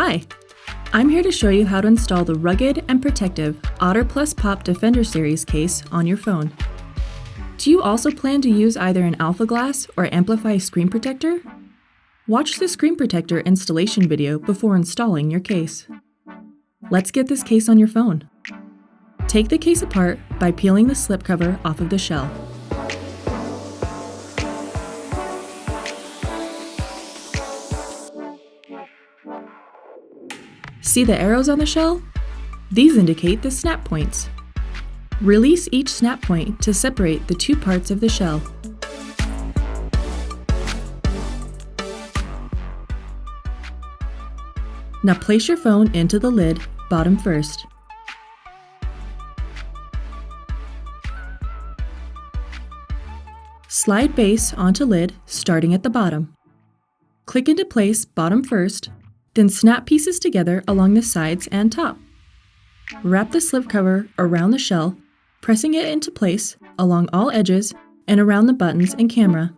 Hi! I'm here to show you how to install the rugged and protective Otter Plus Pop Defender Series case on your phone. Do you also plan to use either an Alpha Glass or Amplify screen protector? Watch the screen protector installation video before installing your case. Let's get this case on your phone. Take the case apart by peeling the slipcover off of the shell. See the arrows on the shell? These indicate the snap points. Release each snap point to separate the two parts of the shell. Now place your phone into the lid, bottom first. Slide base onto lid, starting at the bottom. Click into place bottom first, then snap pieces together along the sides and top. Wrap the slipcover around the shell, pressing it into place along all edges and around the buttons and camera.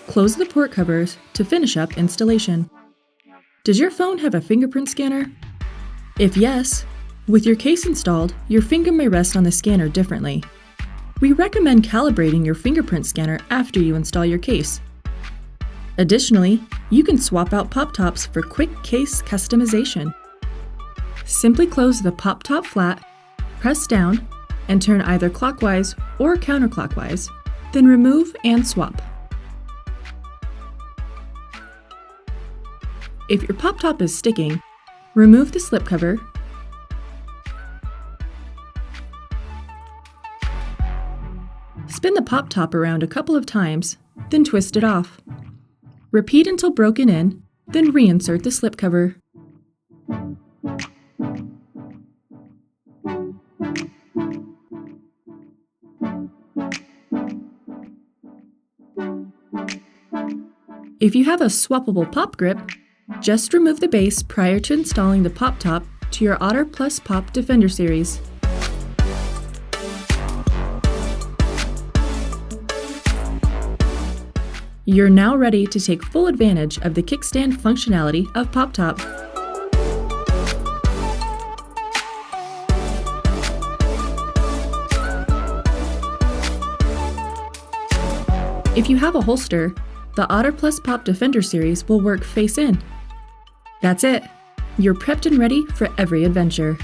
Close the port covers to finish up installation. Does your phone have a fingerprint scanner? If yes, with your case installed, your finger may rest on the scanner differently. We recommend calibrating your fingerprint scanner after you install your case. Additionally, you can swap out pop tops for quick case customization. Simply close the pop top flat, press down, and turn either clockwise or counterclockwise, then remove and swap. If your pop top is sticking, remove the slipcover, spin the pop top around a couple of times, then twist it off. Repeat until broken in, then reinsert the slipcover. If you have a swappable pop grip, just remove the base prior to installing the pop top to your Otter Plus Pop Defender series. You're now ready to take full advantage of the kickstand functionality of PopTop. If you have a holster, the Otter Plus Pop Defender series will work face in. That's it! You're prepped and ready for every adventure.